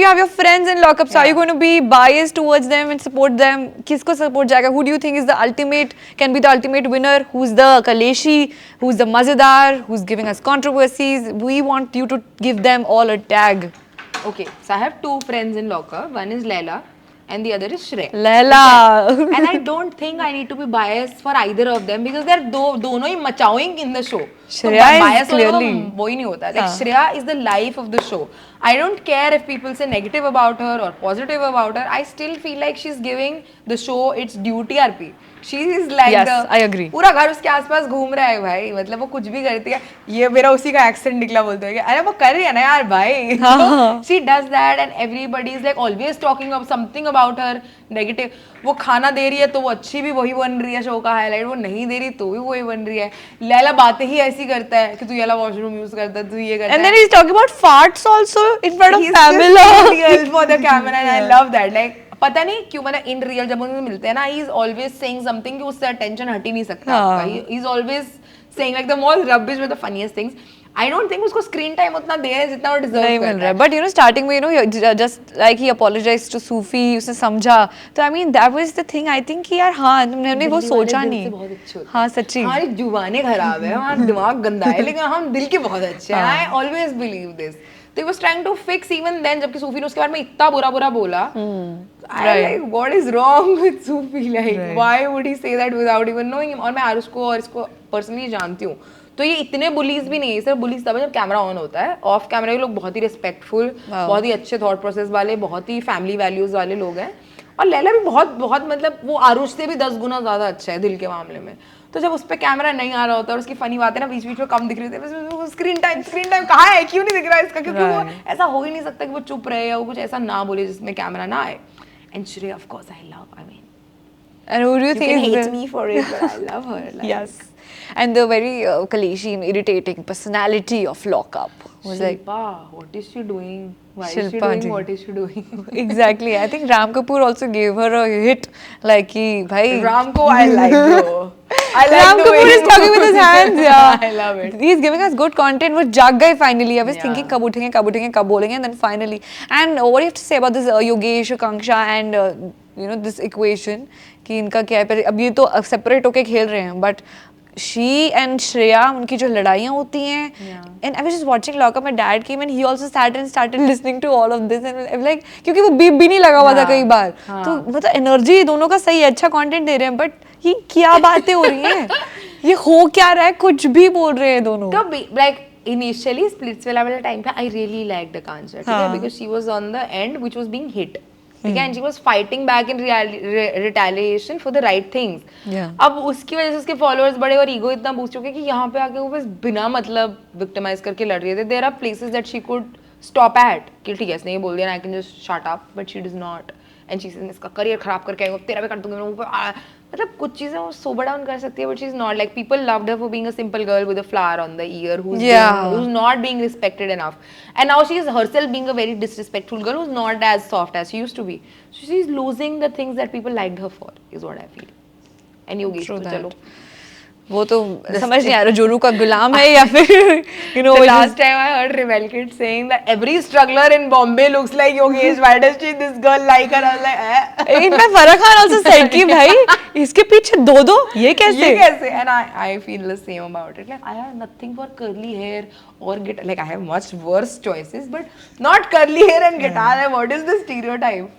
you have your friends in lockup, so are you going to be biased towards them and support them? किसको support जाएगा? Who do you think is the ultimate, can be the ultimate winner? Who's the Kaleshi? Who's the Mazedar? Who's giving us controversies? We want you to give them all a tag. Okay, so I have two friends in lockup. One is Laila and the other is Shreya. Laila. Okay? And I don't think I need to be biased for either of them because they're दोनों ही machowing in the show. Shreya is bias clearly वो ही नहीं होता. Like Shreya is the life of the show. I don't care if people say negative about her or positive about her. I still feel like she's giving the show its due TRP. She is like yes, the I agree. पूरा घर उसके आसपास घूम रहा है भाई, मतलब वो कुछ भी करती है. ये मेरा उसी का एक्सेंट निकला बोलते हैं, अरे वो कर रही है ना यार भाई. She does that and everybody is like always talking about something about her negative. वो खाना दे रही है तो वो अच्छी भी वही बन रही है शो का हाईलाइट, वो नहीं दे रही तो भी वही बन रही है. लैला बातें ही ऐसी करता है कि तू ये वॉशरूम यूज करता है, तू ये करता है. And then he's talking about farts also in front of Pamela. He's real for the camera and I love that. Like पता नहीं क्यों, मतलब इन रियल जब उनसे मिलते हैं ना, he is always saying something कि उससे अटेंशन हट ही नहीं सकता आपका. He is always saying like the most rubbish with the funniest things. I don't think उसको स्क्रीन टाइम उतना दे रहे हैं जितना वो डिजर्व नहीं मिल रहा है. बट यू नो स्टार्टिंग में you know just like he apologized to Sufi, उसने समझा, तो I mean that was the thing. I think यार हाँ हमने वो सोचा नहीं. हाँ सच्ची हमारी जुबानें खराब है, हमारा दिमाग गंदा है, लेकिन हम दिल के बहुत अच्छे हैं. I always believe this. They was trying to fix even then, जबकि सूफी ने उसके बारे में इतना बुरा बोला. I like what is wrong with Sufi? Like why would he say that without even knowing him? और मैं आरुष को और इसको पर्सनली जानती हूँ, तो ये इतने बुलीज भी नहीं है. सिर्फ बुलीज तब है जब कैमरा ऑन होता है. ऑफ कैमरा ये लोग बहुत ही रिस्पेक्टफुल, बहुत ही अच्छे थॉट प्रोसेस वाले, बहुत ही फैमिली वैल्यूज वाले लोग हैं. और लैला भी बहुत मतलब वो आरुष से भी 10 गुना ज्यादा अच्छा है दिल के मामले में. तो जब उस पे कैमरा नहीं आ रहा होता और उसकी फनी बातें ना बीच बीच में कम दिख रही थी, स्क्रीन टाइम कहाँ है, क्यों नहीं दिख रहा है इसका, क्योंकि वो ऐसा हो ही नहीं सकता कि वो चुप रहे या वो कुछ ऐसा ना बोले जिसमें कैमरा ना आए. And Shreya of course I love, I mean, and who do you think can hate me for it, but I love her. Like, yes, and the very Kaleshi irritating personality of Lockup was Shilpa, what is she doing? Why is she Shilpa doing ji. what is she doing? exactly. I think Ram Kapoor also gave her a hit, like he bhai Ram ko I like bro. I like Ram the Kapoor way is talking with his hands. Yeah, I love it. He's giving us good content. वो जाग गए finally. I was thinking कब उठेंगे कब बोलेंगे, and then finally. And what do you have to say about this Yogesh, Akanksha and you know this equation कि इनका क्या है. अब ये तो separate होके खेल रहे हैं, but she and Shreya, उनकी जो लड़ाइयाँ होती हैं, and I was just watching Lockup. My dad came and he also sat and started listening to all of this and I was like, क्योंकि वो बीप भी नहीं लगा हुआ था कई बार, तो मतलब एनर्जी दोनों का सही है, अच्छा कंटेंट दे रहे हैं, बट ये क्या बातें हो रही हैं, ये हो क्या रहा है, कुछ भी बोल रहे हैं दोनों. तो like initially Splitsvilla वाले टाइम पे I really liked Akanksha, ठीक है, because she was on the end which was being hit. ठीक है, and she was fighting back in retaliation for the right things. अब उसकी वजह से उसके followers बड़े और ego इतना बूस्ट हो गया कि यहाँ पे आके वो बस बिना मतलब victimize करके लड़ रही थी. There are places that she could stop at कि ठीक है इसने ये बोल दिया I can just shut up, but she does not. And she says इसका career खराब करके आएगा, तेरा भी कर दूंगी मैं ऊपर. मतलब कुछ चीजें वो sober down कर सकती है, but she's not. Like people loved her for being a simple girl with a flower on the ear who's not being respected enough. And now she is herself being a very disrespectful girl who's not as soft as she used to be. So she's losing the things that people liked her for, is what I feel. And Yogesh तो चलो वो तो समझ नहीं आ रहा जोरू का गुलाम है या फिर you know. The last time I heard Rebel Kid saying that every struggler in Bombay looks like Yogesh. Why does this girl like her? I was like, eh. इनमें फराह खान also said कि भाई इसके पीछे दो ये कैसे? And I feel the same about it. Like I have nothing for curly hair or guitar. Like I have much worse choices, but not curly hair and guitar. What is the stereotype?